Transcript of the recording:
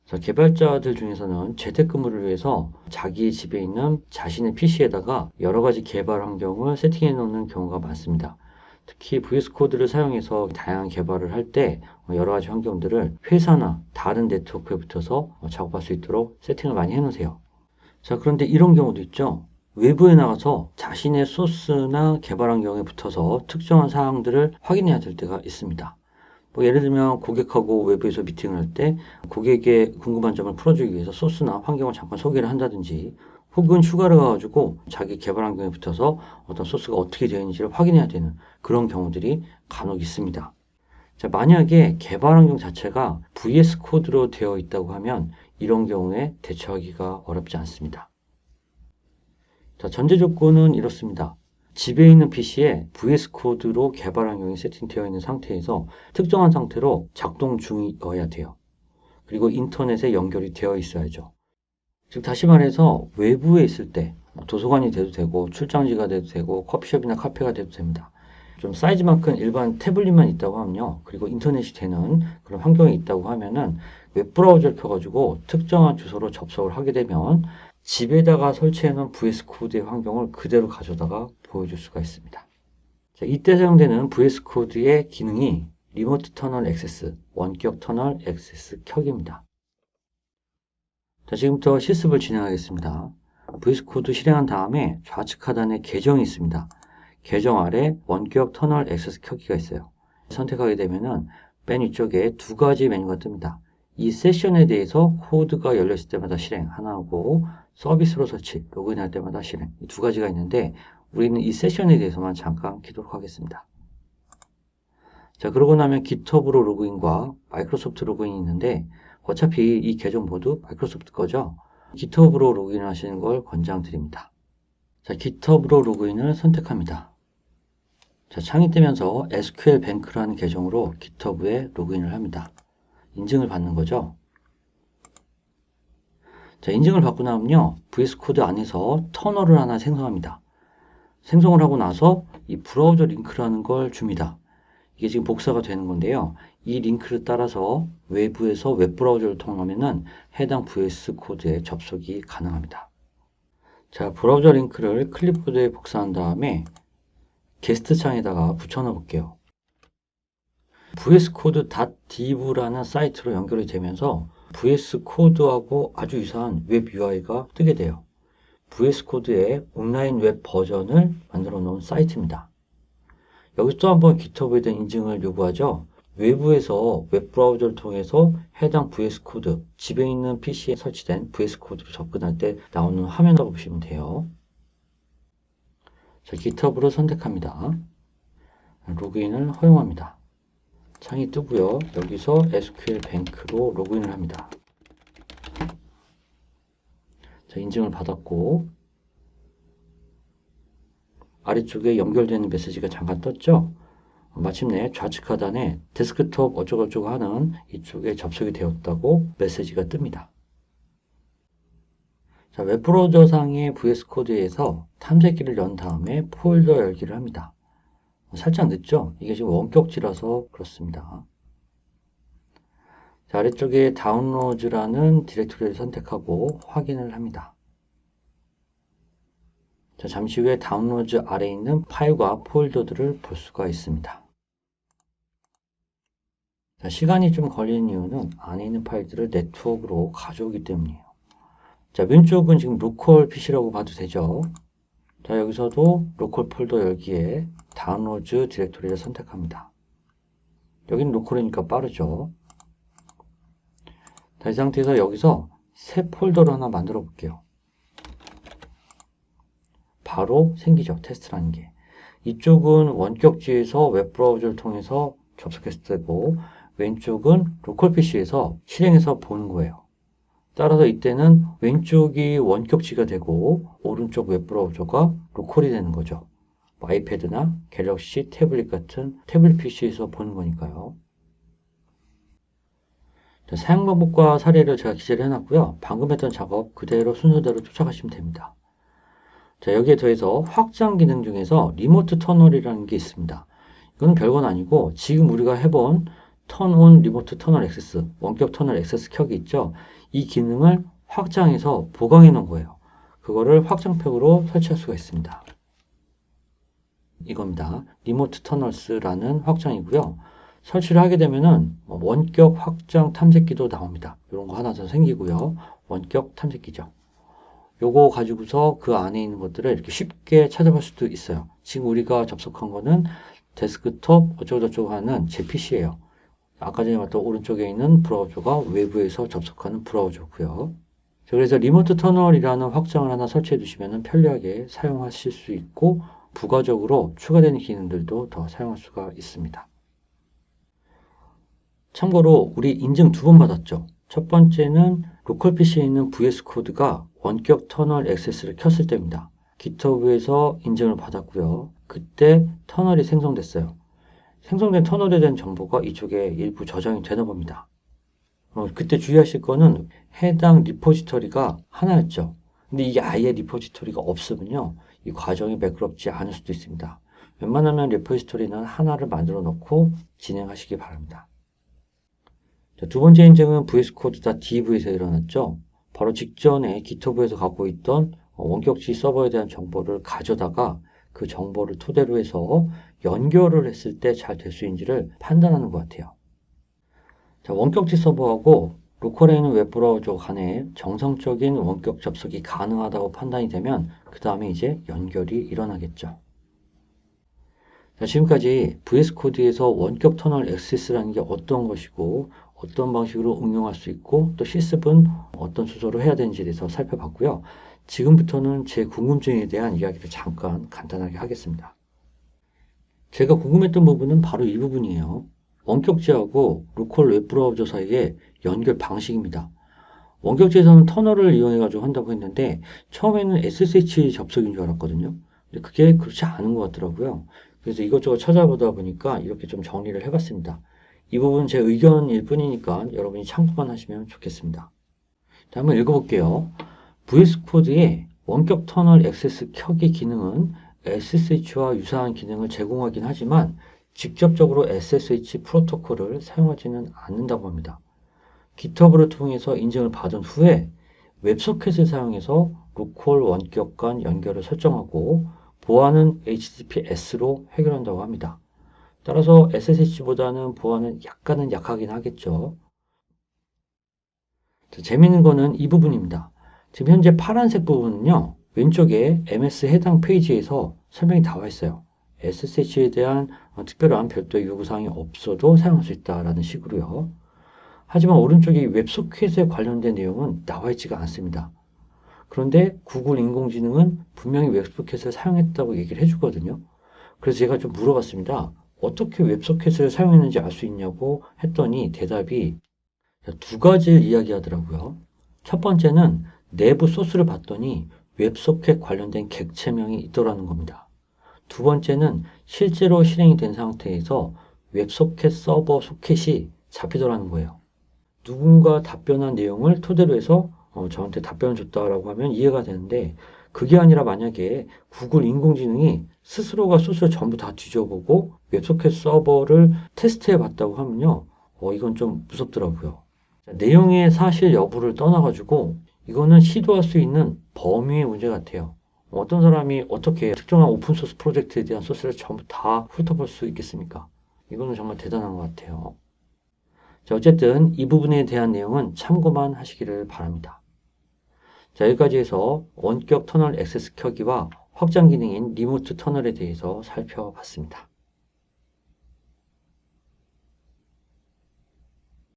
자, 개발자들 중에서는 재택근무를 위해서 자기 집에 있는 자신의 PC에다가 여러 가지 개발 환경을 세팅해 놓는 경우가 많습니다. 특히 VS 코드를 사용해서 다양한 개발을 할 때 여러 가지 환경들을 회사나 다른 네트워크에 붙여서 작업할 수 있도록 세팅을 많이 해 놓으세요. 자, 그런데 이런 경우도 있죠. 외부에 나가서 자신의 소스나 개발 환경에 붙어서 특정한 사항들을 확인해야 될 때가 있습니다. 뭐 예를 들면 고객하고 외부에서 미팅을 할 때 고객의 궁금한 점을 풀어주기 위해서 소스나 환경을 잠깐 소개를 한다든지, 혹은 휴가를 가가지고 자기 개발 환경에 붙어서 어떤 소스가 어떻게 되어 있는지를 확인해야 되는 그런 경우들이 간혹 있습니다. 자, 만약에 개발 환경 자체가 VS 코드로 되어 있다고 하면 이런 경우에 대처하기가 어렵지 않습니다. 자, 전제 조건은 이렇습니다. 집에 있는 PC에 VS 코드로 개발 환경이 세팅되어 있는 상태에서 특정한 상태로 작동 중이어야 돼요. 그리고 인터넷에 연결이 되어 있어야죠. 즉 다시 말해서 외부에 있을 때 도서관이 돼도 되고 출장지가 돼도 되고 커피숍이나 카페가 돼도 됩니다. 좀 사이즈만큼 일반 태블릿만 있다고 하면요. 그리고 인터넷이 되는 그런 환경이 있다고 하면은 웹브라우저를 켜가지고 특정한 주소로 접속을 하게 되면 집에다가 설치해놓은 VS 코드의 환경을 그대로 가져다가 보여줄 수가 있습니다. 자, 이때 사용되는 VS 코드의 기능이 리모트 터널 액세스, 원격 터널 액세스 켜기입니다. 자, 지금부터 실습을 진행하겠습니다. VS 코드 실행한 다음에 좌측 하단에 계정이 있습니다. 계정 아래 원격 터널 액세스 켜기가 있어요. 선택하게 되면은 맨 위쪽에 두 가지 메뉴가 뜹니다. 이 세션에 대해서 코드가 열렸을 때마다 실행 하나하고 서비스로 설치, 로그인할 때마다 실행, 이 두 가지가 있는데 우리는 이 세션에 대해서만 잠깐 키도록 하겠습니다. 자, 그러고 나면 GitHub으로 로그인과 마이크로소프트 로그인이 있는데 어차피 이 계정 모두 마이크로소프트 거죠. GitHub으로 로그인 하시는 걸 권장드립니다. 자, GitHub으로 로그인을 선택합니다. 자, 창이 뜨면서 SQL 뱅크라는 계정으로 GitHub에 로그인을 합니다. 인증을 받는 거죠. 자, 인증을 받고 나면요, VS 코드 안에서 터널을 하나 생성합니다. 생성을 하고 나서 이 브라우저 링크라는 걸 줍니다. 이게 지금 복사가 되는 건데요. 이 링크를 따라서 외부에서 웹브라우저를 통하면은 해당 VS 코드에 접속이 가능합니다. 자, 브라우저 링크를 클립보드에 복사한 다음에 게스트 창에다가 붙여넣어 볼게요. vscode.div라는 사이트로 연결이 되면서 VS 코드하고 아주 유사한 웹 UI가 뜨게 돼요. VS 코드의 온라인 웹 버전을 만들어 놓은 사이트입니다. 여기서 또 한번 GitHub에 대한 인증을 요구하죠. 외부에서 웹브라우저를 통해서 해당 VS 코드, 집에 있는 PC에 설치된 VS 코드로 접근할 때 나오는 화면으로 보시면 돼요. 자, GitHub으로 선택합니다. 로그인을 허용합니다. 창이 뜨고요. 여기서 SQL 뱅크로 로그인을 합니다. 자, 인증을 받았고 아래쪽에 연결되는 메시지가 잠깐 떴죠. 마침내 좌측 하단에 데스크톱 어쩌고저쩌고 하는 이쪽에 접속이 되었다고 메시지가 뜹니다. 자, 웹브라우저 상의 VS 코드에서 탐색기를 연 다음에 폴더 열기를 합니다. 살짝 늦죠? 이게 지금 원격지라서 그렇습니다. 자, 아래쪽에 다운로드라는 디렉토리를 선택하고 확인을 합니다. 자, 잠시 후에 다운로드 아래에 있는 파일과 폴더들을 볼 수가 있습니다. 자, 시간이 좀 걸리는 이유는 안에 있는 파일들을 네트워크로 가져오기 때문이에요. 자, 왼쪽은 지금 로컬 PC라고 봐도 되죠. 자, 여기서도 로컬 폴더 열기에 다운로드 디렉토리를 선택합니다. 여기는 로컬이니까 빠르죠. 자, 이 상태에서 여기서 새 폴더를 하나 만들어 볼게요. 바로 생기죠. 테스트라는 게. 이쪽은 원격지에서 웹브라우저를 통해서 접속했을 때고 왼쪽은 로컬 PC에서 실행해서 보는 거예요. 따라서 이때는 왼쪽이 원격지가 되고 오른쪽 웹브라우저가 로컬이 되는 거죠. 아이패드나 갤럭시 태블릿 같은 태블릿 PC에서 보는 거니까요. 자, 사용 방법과 사례를 제가 기재를 해놨고요. 방금 했던 작업 그대로 순서대로 쫓아가시면 됩니다. 자, 여기에 더해서 확장 기능 중에서 리모트 터널이라는 게 있습니다. 이건 별건 아니고 지금 우리가 해본 턴온 리모트 터널 액세스, 원격 터널 액세스 켜기 있죠? 이 기능을 확장해서 보강해 놓은 거예요. 그거를 확장팩으로 설치할 수가 있습니다. 이겁니다. 리모트 터널스라는 확장이고요. 설치를 하게 되면은 원격 확장 탐색기도 나옵니다. 이런 거 하나 더 생기고요. 원격 탐색기죠. 요거 가지고서 그 안에 있는 것들을 이렇게 쉽게 찾아볼 수도 있어요. 지금 우리가 접속한 거는 데스크톱 어쩌고저쩌고 하는 제 PC예요. 아까 전에 봤던 오른쪽에 있는 브라우저가 외부에서 접속하는 브라우저고요. 그래서 리모트 터널이라는 확장을 하나 설치해 두시면 편리하게 사용하실 수 있고 부가적으로 추가되는 기능들도 더 사용할 수가 있습니다. 참고로 우리 인증 2번 받았죠. 첫 번째는 로컬 PC에 있는 VS 코드가 원격 터널 액세스를 켰을 때입니다. GitHub에서 인증을 받았고요. 그때 터널이 생성됐어요. 생성된 터널에 대한 정보가 이쪽에 일부 저장이 되나 봅니다. 그때 주의하실 거는 해당 리포지터리가 하나였죠. 근데 이게 아예 리포지터리가 없으면요. 이 과정이 매끄럽지 않을 수도 있습니다. 웬만하면 리포지터리는 하나를 만들어 놓고 진행하시기 바랍니다. 자, 두 번째 인증은 vscode.dev에서 일어났죠. 바로 직전에 GitHub에서 갖고 있던 원격지 서버에 대한 정보를 가져다가 그 정보를 토대로 해서 연결을 했을 때 잘 될 수 있는지를 판단하는 것 같아요. 자, 원격지 서버하고 로컬에 있는 웹브라우저 간에 정상적인 원격 접속이 가능하다고 판단이 되면 그 다음에 이제 연결이 일어나겠죠. 자, 지금까지 VS 코드에서 원격 터널 액세스라는 게 어떤 것이고 어떤 방식으로 응용할 수 있고 또 실습은 어떤 순서로 해야 되는지에 대해서 살펴봤고요. 지금부터는 제 궁금증에 대한 이야기를 잠깐 간단하게 하겠습니다. 제가 궁금했던 부분은 바로 이 부분이에요. 원격지하고 로컬 웹브라우저 사이의 연결 방식입니다. 원격지에서는 터널을 이용해가지고 한다고 했는데 처음에는 SSH 접속인 줄 알았거든요. 근데 그게 그렇지 않은 것 같더라고요. 그래서 이것저것 찾아보다 보니까 이렇게 좀 정리를 해봤습니다. 이 부분은 제 의견일 뿐이니까 여러분이 참고만 하시면 좋겠습니다. 자, 한번 읽어볼게요. VS 코드의 원격 터널 액세스 켜기 기능은 SSH와 유사한 기능을 제공하긴 하지만 직접적으로 SSH 프로토콜을 사용하지는 않는다고 합니다. GitHub를 통해서 인증을 받은 후에 웹소켓을 사용해서 로컬 원격 간 연결을 설정하고 보안은 HTTPS로 해결한다고 합니다. 따라서 SSH보다는 보안은 약간은 약하긴 하겠죠. 자, 재미있는 거는 이 부분입니다. 지금 현재 파란색 부분은요. 왼쪽에 MS 해당 페이지에서 설명이 나와 있어요. SSH에 대한 특별한 별도의 요구사항이 없어도 사용할 수 있다라는 식으로요. 하지만 오른쪽에 웹소켓에 관련된 내용은 나와 있지가 않습니다. 그런데 구글 인공지능은 분명히 웹소켓을 사용했다고 얘기를 해주거든요. 그래서 제가 좀 물어봤습니다. 어떻게 웹소켓을 사용했는지 알 수 있냐고 했더니 대답이 두 가지를 이야기하더라고요. 첫 번째는 내부 소스를 봤더니 웹소켓 관련된 객체명이 있더라는 겁니다. 두 번째는 실제로 실행이 된 상태에서 웹소켓 서버 소켓이 잡히더라는 거예요. 누군가 답변한 내용을 토대로 해서 저한테 답변을 줬다라고 하면 이해가 되는데 그게 아니라 만약에 구글 인공지능이 스스로가 소스를 전부 다 뒤져보고 웹소켓 서버를 테스트해 봤다고 하면요. 이건 좀 무섭더라고요. 내용의 사실 여부를 떠나가지고 이거는 시도할 수 있는 범위의 문제 같아요. 어떤 사람이 어떻게 특정한 오픈소스 프로젝트에 대한 소스를 전부 다 훑어볼 수 있겠습니까? 이거는 정말 대단한 것 같아요. 자, 어쨌든 이 부분에 대한 내용은 참고만 하시기를 바랍니다. 자, 여기까지 해서 원격 터널 액세스 켜기와 확장 기능인 리모트 터널에 대해서 살펴봤습니다.